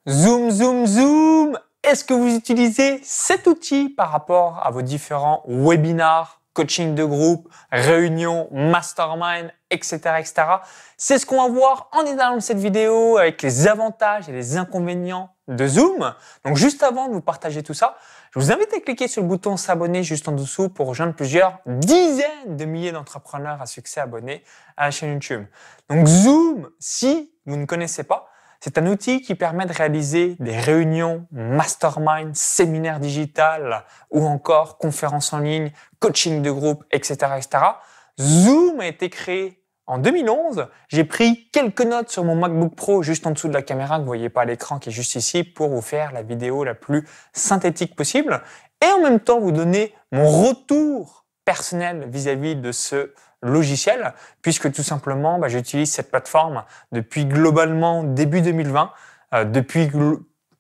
Zoom, zoom, zoom! Est-ce que vous utilisez cet outil par rapport à vos différents webinars, coaching de groupe, réunions, mastermind, etc., etc.? C'est ce qu'on va voir en détaillant cette vidéo avec les avantages et les inconvénients de Zoom. Donc juste avant de vous partager tout ça, je vous invite à cliquer sur le bouton s'abonner juste en dessous pour rejoindre plusieurs dizaines de milliers d'entrepreneurs à succès abonnés à la chaîne YouTube. Donc Zoom, si vous ne connaissez pas, c'est un outil qui permet de réaliser des réunions, mastermind, séminaires digital ou encore conférences en ligne, coaching de groupe, etc., etc. Zoom a été créé en 2011. J'ai pris quelques notes sur mon MacBook Pro juste en dessous de la caméra que vous voyez pas à l'écran qui est juste ici pour vous faire la vidéo la plus synthétique possible et en même temps vous donner mon retour personnel vis-à-vis de ce logiciel, puisque tout simplement, j'utilise cette plateforme depuis globalement début 2020, depuis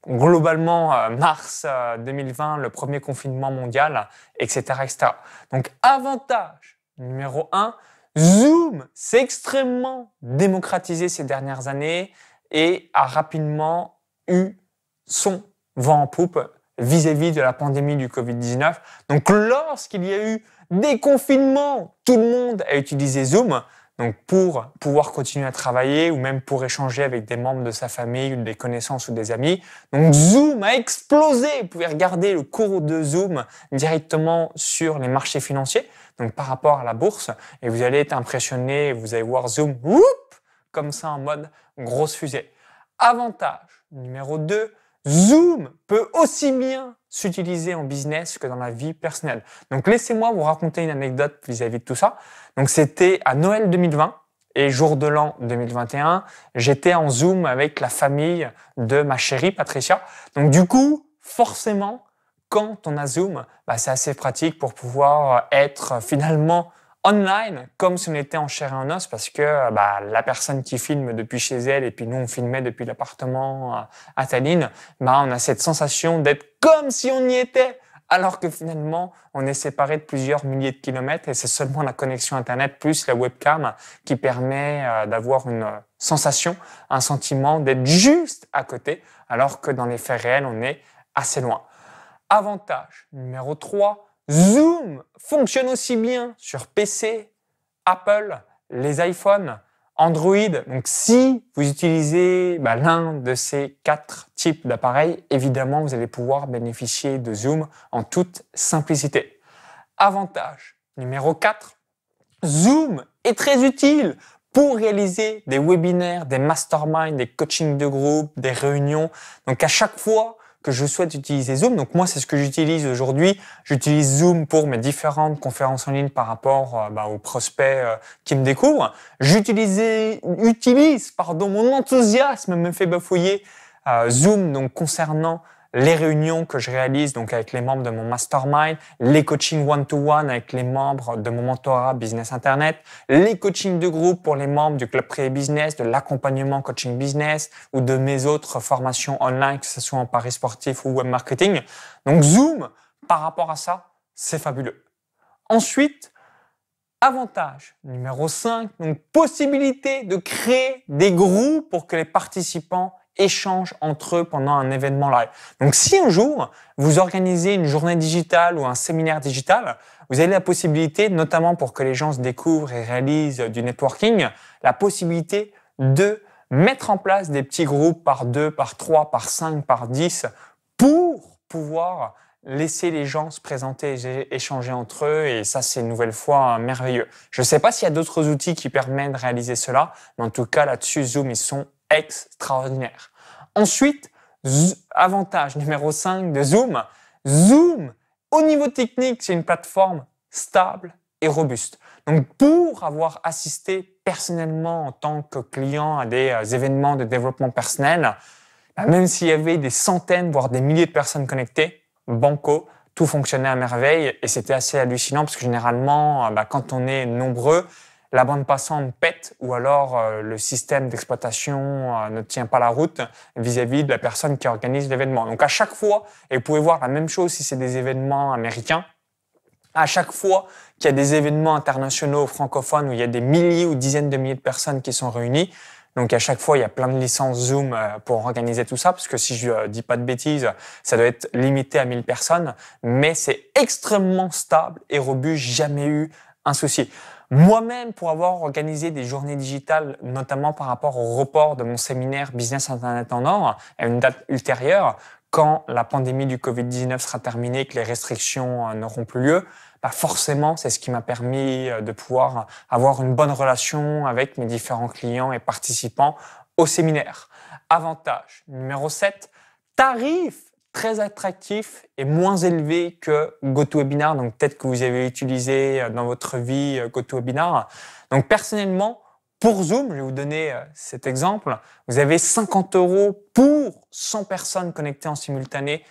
globalement mars 2020, le premier confinement mondial, etc., etc. Donc, avantage numéro 1, Zoom s'est extrêmement démocratisé ces dernières années et a rapidement eu son vent en poupe vis-à-vis de la pandémie du Covid-19. Donc, lorsqu'il y a eu des confinements, tout le monde a utilisé Zoom, donc pour pouvoir continuer à travailler ou même pour échanger avec des membres de sa famille, ou des connaissances ou des amis. Donc Zoom a explosé. Vous pouvez regarder le cours de Zoom directement sur les marchés financiers, donc par rapport à la bourse, et vous allez être impressionné. Vous allez voir Zoom, whoop, comme ça en mode grosse fusée. Avantage numéro 2. Zoom peut aussi bien s'utiliser en business que dans la vie personnelle. Donc, laissez-moi vous raconter une anecdote vis-à-vis de tout ça. Donc, c'était à Noël 2020 et jour de l'an 2021. J'étais en Zoom avec la famille de ma chérie Patricia. Donc, du coup, forcément, quand on a Zoom, c'est assez pratique pour pouvoir être finalement online, comme si on était en chair et en os, parce que la personne qui filme depuis chez elle et puis nous on filmait depuis l'appartement à Tallinn, on a cette sensation d'être comme si on y était, alors que finalement on est séparé de plusieurs milliers de kilomètres et c'est seulement la connexion internet plus la webcam qui permet d'avoir une sensation, un sentiment d'être juste à côté, alors que dans les faits réels on est assez loin. Avantage numéro 3, Zoom fonctionne aussi bien sur PC, Apple, les iPhones, Android. Donc, si vous utilisez l'un de ces 4 types d'appareils, évidemment, vous allez pouvoir bénéficier de Zoom en toute simplicité. Avantage numéro 4, Zoom est très utile pour réaliser des webinaires, des masterminds, des coachings de groupe, des réunions. Donc, à chaque fois que je souhaite utiliser Zoom. Donc moi, c'est ce que j'utilise aujourd'hui. J'utilise Zoom pour mes différentes conférences en ligne par rapport aux prospects qui me découvrent. Utilise, mon enthousiasme me fait bafouiller Zoom donc concernant les réunions que je réalise donc avec les membres de mon mastermind, les coachings one-to-one avec les membres de mon mentorat business internet, les coachings de groupe pour les membres du club privé business, de l'accompagnement coaching business ou de mes autres formations online, que ce soit en paris sportif ou web marketing. Donc Zoom, par rapport à ça, c'est fabuleux. Ensuite, avantage numéro 5, donc possibilité de créer des groupes pour que les participants échangent entre eux pendant un événement live. Donc, si un jour, vous organisez une journée digitale ou un séminaire digital, vous avez la possibilité, notamment pour que les gens se découvrent et réalisent du networking, la possibilité de mettre en place des petits groupes par 2, par 3, par 5, par 10 pour pouvoir laisser les gens se présenter et échanger entre eux. Et ça, c'est une nouvelle fois merveilleux. Je ne sais pas s'il y a d'autres outils qui permettent de réaliser cela, mais en tout cas, là-dessus, Zoom, ils sont extraordinaire. Ensuite, avantage numéro 5 de Zoom. Zoom, au niveau technique, c'est une plateforme stable et robuste. Donc, pour avoir assisté personnellement en tant que client à des événements de développement personnel, même s'il y avait des centaines, voire des milliers de personnes connectées, banco, tout fonctionnait à merveille et c'était assez hallucinant parce que généralement, quand on est nombreux, la bande passante pète ou alors le système d'exploitation ne tient pas la route vis-à-vis de la personne qui organise l'événement. Donc à chaque fois, et vous pouvez voir la même chose si c'est des événements américains, à chaque fois qu'il y a des événements internationaux francophones où il y a des milliers ou dizaines de milliers de personnes qui sont réunies, Donc à chaque fois, il y a plein de licences Zoom pour organiser tout ça, parce que si je dis pas de bêtises, ça doit être limité à 1000 personnes, mais c'est extrêmement stable et robuste, jamais eu un souci. Moi-même, pour avoir organisé des journées digitales, notamment par rapport au report de mon séminaire Business Internet en Or à une date ultérieure, quand la pandémie du Covid-19 sera terminée, que les restrictions n'auront plus lieu, bah forcément, c'est ce qui m'a permis de pouvoir avoir une bonne relation avec mes différents clients et participants au séminaire. Avantage numéro 7, tarif très attractif et moins élevé que GoToWebinar. Donc, peut-être que vous avez utilisé dans votre vie GoToWebinar. Donc, personnellement, pour Zoom, je vais vous donner cet exemple. Vous avez 50 € pour 100 personnes connectées en simultané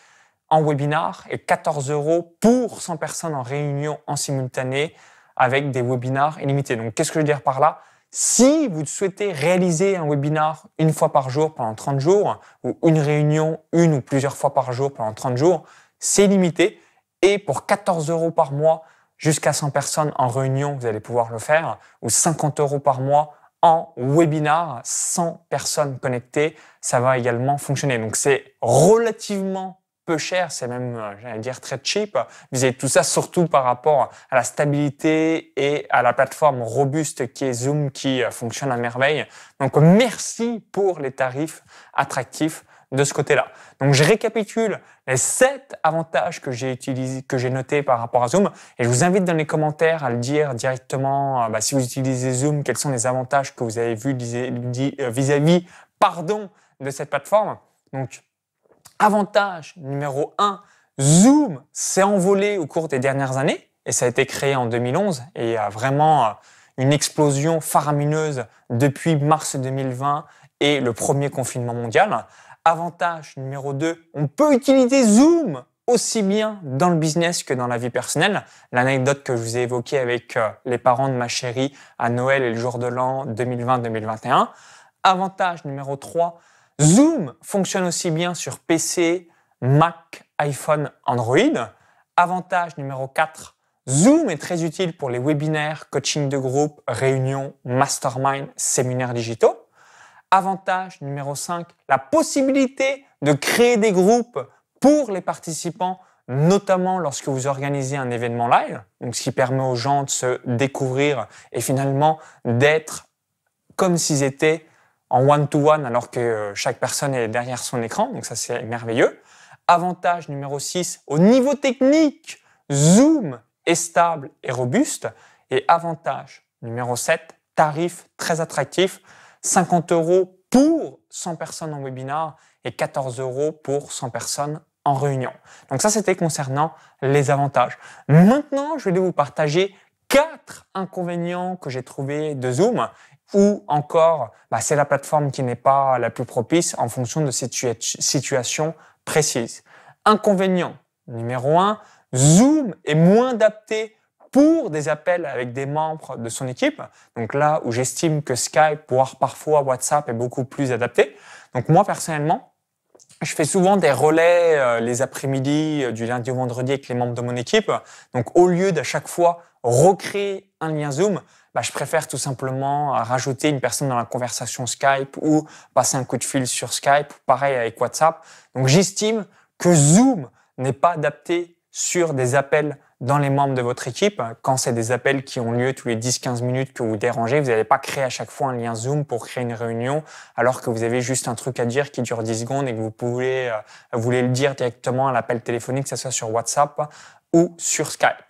en webinar et 14 € pour 100 personnes en réunion en simultané avec des webinars illimités. Donc, qu'est-ce que je veux dire par là? Si vous souhaitez réaliser un webinar une fois par jour pendant 30 jours ou une réunion une ou plusieurs fois par jour pendant 30 jours, c'est limité. Et pour 14 € par mois, jusqu'à 100 personnes en réunion, vous allez pouvoir le faire, ou 50 € par mois en webinar, 100 personnes connectées, ça va également fonctionner. Donc, c'est relativement peu cher, c'est même, j'allais dire, très cheap. Vous avez tout ça surtout par rapport à la stabilité et à la plateforme robuste qui est Zoom, qui fonctionne à merveille. Donc, merci pour les tarifs attractifs de ce côté-là. Donc, je récapitule les 7 avantages que j'ai notés par rapport à Zoom. Et je vous invite dans les commentaires à le dire directement, si vous utilisez Zoom, quels sont les avantages que vous avez vus vis-à-vis, de cette plateforme. Donc, avantage numéro 1, Zoom s'est envolé au cours des dernières années et ça a été créé en 2011 et il y a vraiment une explosion faramineuse depuis mars 2020 et le premier confinement mondial. Avantage numéro 2, on peut utiliser Zoom aussi bien dans le business que dans la vie personnelle. L'anecdote que je vous ai évoquée avec les parents de ma chérie à Noël et le jour de l'an 2020-2021. Avantage numéro 3, Zoom fonctionne aussi bien sur PC, Mac, iPhone, Android. Avantage numéro 4, Zoom est très utile pour les webinaires, coaching de groupe, réunions, mastermind, séminaires digitaux. Avantage numéro 5, la possibilité de créer des groupes pour les participants, notamment lorsque vous organisez un événement live, donc ce qui permet aux gens de se découvrir et finalement d'être comme s'ils étaient en one-to-one alors que chaque personne est derrière son écran, donc ça c'est merveilleux. Avantage numéro 6, au niveau technique, Zoom est stable et robuste. Et avantage numéro 7, tarif très attractif, 50 € pour 100 personnes en webinar et 14 € pour 100 personnes en réunion. Donc ça, c'était concernant les avantages. Maintenant, je vais vous partager 4 inconvénients que j'ai trouvés de Zoom ou encore, c'est la plateforme qui n'est pas la plus propice en fonction de cette situation précise. Inconvénient numéro 1, Zoom est moins adapté pour des appels avec des membres de son équipe. Donc là où j'estime que Skype, voire parfois WhatsApp est beaucoup plus adapté. Donc moi personnellement, je fais souvent des relais les après-midi du lundi au vendredi avec les membres de mon équipe. Donc au lieu d'à chaque fois recréer un lien Zoom, je préfère tout simplement rajouter une personne dans la conversation Skype ou passer un coup de fil sur Skype, pareil avec WhatsApp. Donc j'estime que Zoom n'est pas adapté sur des appels dans les membres de votre équipe. Quand c'est des appels qui ont lieu tous les 10-15 minutes que vous dérangez, vous n'allez pas créer à chaque fois un lien Zoom pour créer une réunion alors que vous avez juste un truc à dire qui dure 10 secondes et que vous voulez le dire directement à l'appel téléphonique, que ce soit sur WhatsApp ou sur Skype.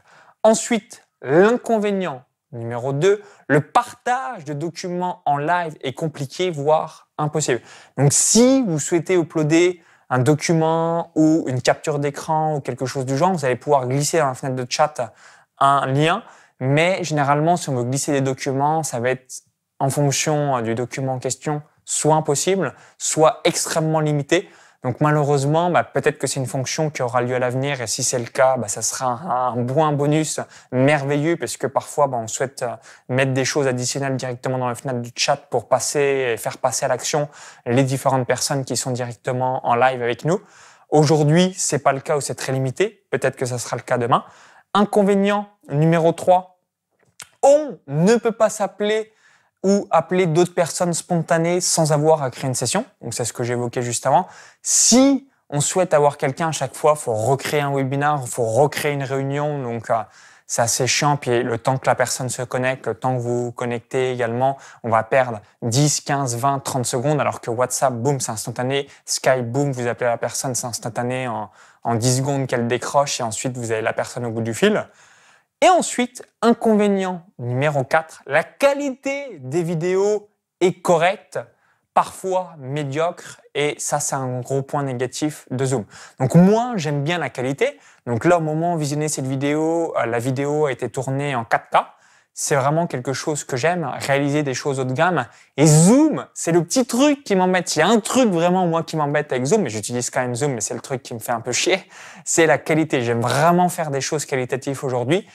Ensuite, l'inconvénient numéro 2, le partage de documents en live est compliqué, voire impossible. Donc, si vous souhaitez uploader un document ou une capture d'écran ou quelque chose du genre, vous allez pouvoir glisser dans la fenêtre de chat un lien. Mais généralement, si on veut glisser des documents, ça va être en fonction du document en question, soit impossible, soit extrêmement limité. Donc malheureusement, peut-être que c'est une fonction qui aura lieu à l'avenir et si c'est le cas, ça sera un bonus merveilleux parce que parfois on souhaite mettre des choses additionnelles directement dans la fenêtre du chat pour faire passer à l'action les différentes personnes qui sont directement en live avec nous. Aujourd'hui, c'est pas le cas ou c'est très limité. Peut-être que ça sera le cas demain. Inconvénient numéro 3, on ne peut pas s'appeler ou appeler d'autres personnes spontanées sans avoir à créer une session. Donc, c'est ce que j'évoquais juste avant. Si on souhaite avoir quelqu'un à chaque fois, il faut recréer un webinar, il faut recréer une réunion. Donc, c'est assez chiant. Puis le temps que la personne se connecte, le temps que vous vous connectez également, on va perdre 10, 15, 20, 30 secondes. Alors que WhatsApp, boum, c'est instantané. Skype, boum, vous appelez la personne, c'est instantané en 10 secondes qu'elle décroche et ensuite vous avez la personne au bout du fil. Et ensuite, inconvénient numéro 4, la qualité des vidéos est correcte, parfois médiocre, et ça, c'est un gros point négatif de Zoom. Donc moi, j'aime bien la qualité. Donc là, au moment où vous visionnez cette vidéo, la vidéo a été tournée en 4K. C'est vraiment quelque chose que j'aime, réaliser des choses haut de gamme. Et Zoom, c'est le petit truc qui m'embête. Il y a un truc vraiment, moi, qui m'embête avec Zoom, mais j'utilise quand même Zoom, mais c'est le truc qui me fait un peu chier, c'est la qualité. J'aime vraiment faire des choses qualitatives aujourd'hui.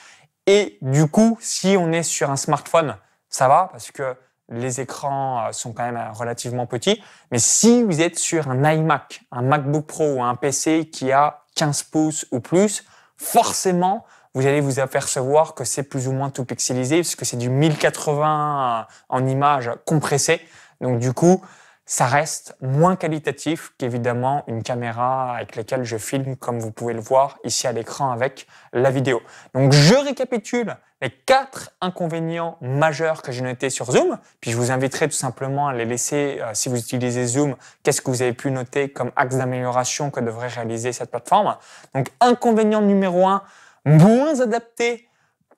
Et du coup, si on est sur un smartphone, ça va parce que les écrans sont quand même relativement petits. Mais si vous êtes sur un iMac, un MacBook Pro ou un PC qui a 15 pouces ou plus, forcément, vous allez vous apercevoir que c'est plus ou moins tout pixelisé parce que c'est du 1080 en images compressées. Donc du coup, ça reste moins qualitatif qu'évidemment une caméra avec laquelle je filme, comme vous pouvez le voir ici à l'écran avec la vidéo. Donc je récapitule les 4 inconvénients majeurs que j'ai notés sur Zoom, puis je vous inviterai tout simplement à les laisser, si vous utilisez Zoom, qu'est-ce que vous avez pu noter comme axe d'amélioration que devrait réaliser cette plateforme. Donc inconvénient numéro 1, moins adapté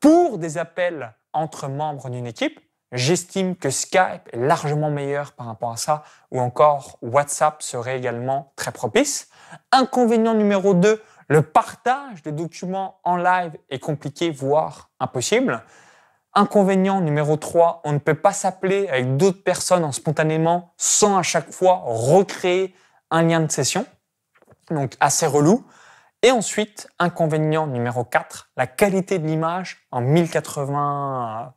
pour des appels entre membres d'une équipe. J'estime que Skype est largement meilleur par rapport à ça, ou encore WhatsApp serait également très propice. Inconvénient numéro 2, le partage des documents en live est compliqué, voire impossible. Inconvénient numéro 3, on ne peut pas s'appeler avec d'autres personnes spontanément sans à chaque fois recréer un lien de session. Donc assez relou. Et ensuite, inconvénient numéro 4, la qualité de l'image en 1080p,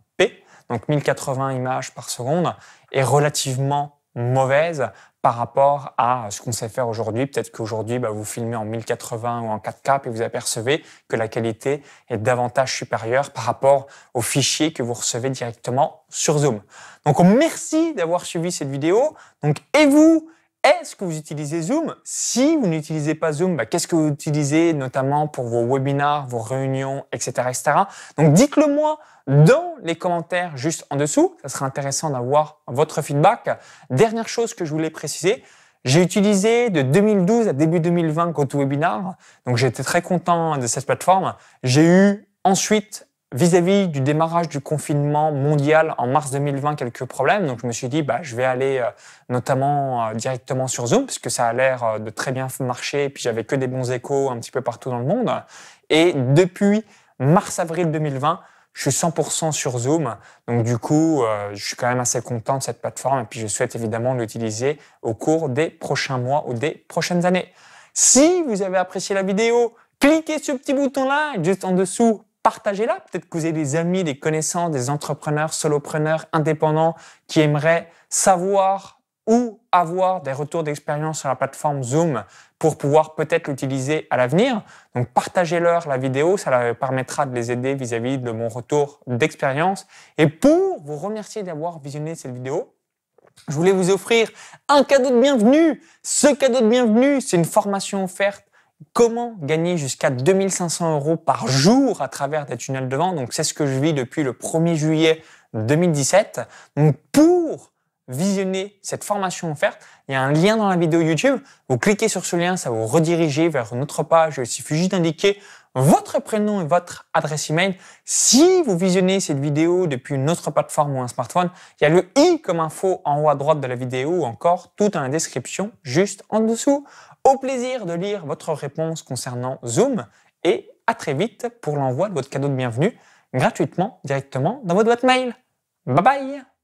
donc 1080 images par seconde, est relativement mauvaise par rapport à ce qu'on sait faire aujourd'hui. Peut-être qu'aujourd'hui, vous filmez en 1080 ou en 4K et vous apercevez que la qualité est davantage supérieure par rapport aux fichiers que vous recevez directement sur Zoom. Donc, merci d'avoir suivi cette vidéo. Donc, et vous, est-ce que vous utilisez Zoom? Si vous n'utilisez pas Zoom, qu'est-ce que vous utilisez notamment pour vos webinars, vos réunions, etc., etc. Donc, dites-le moi dans les commentaires juste en dessous. Ça sera intéressant d'avoir votre feedback. Dernière chose que je voulais préciser, j'ai utilisé de 2012 à début 2020 GoToWebinar. Donc, j'étais très content de cette plateforme. J'ai eu ensuite vis-à-vis du démarrage du confinement mondial en mars 2020, quelques problèmes. Donc, je me suis dit, je vais aller notamment directement sur Zoom, puisque ça a l'air de très bien marcher. Et puis, j'avais que des bons échos un petit peu partout dans le monde. Et depuis mars-avril 2020, je suis 100% sur Zoom. Donc, du coup, je suis quand même assez content de cette plateforme. Et puis, je souhaite évidemment l'utiliser au cours des prochains mois ou des prochaines années. Si vous avez apprécié la vidéo, cliquez sur ce petit bouton-là, juste en dessous. Partagez-la. Peut-être que vous avez des amis, des connaissances, des entrepreneurs, solopreneurs, indépendants qui aimeraient savoir ou avoir des retours d'expérience sur la plateforme Zoom pour pouvoir peut-être l'utiliser à l'avenir. Donc, partagez-leur la vidéo. Ça leur permettra de les aider vis-à-vis de mon retour d'expérience. Et pour vous remercier d'avoir visionné cette vidéo, je voulais vous offrir un cadeau de bienvenue. Ce cadeau de bienvenue, c'est une formation offerte. Comment gagner jusqu'à 2500 € par jour à travers des tunnels de vente. Donc, c'est ce que je vis depuis le 1er juillet 2017. Donc, pour visionner cette formation offerte, il y a un lien dans la vidéo YouTube. Vous cliquez sur ce lien, ça vous redirige vers une autre page. Il suffit juste d'indiquer votre prénom et votre adresse email. Si vous visionnez cette vidéo depuis une autre plateforme ou un smartphone, il y a le i comme info en haut à droite de la vidéo ou encore tout dans la description juste en dessous. Au plaisir de lire votre réponse concernant Zoom et à très vite pour l'envoi de votre cadeau de bienvenue gratuitement directement dans votre boîte mail. Bye bye!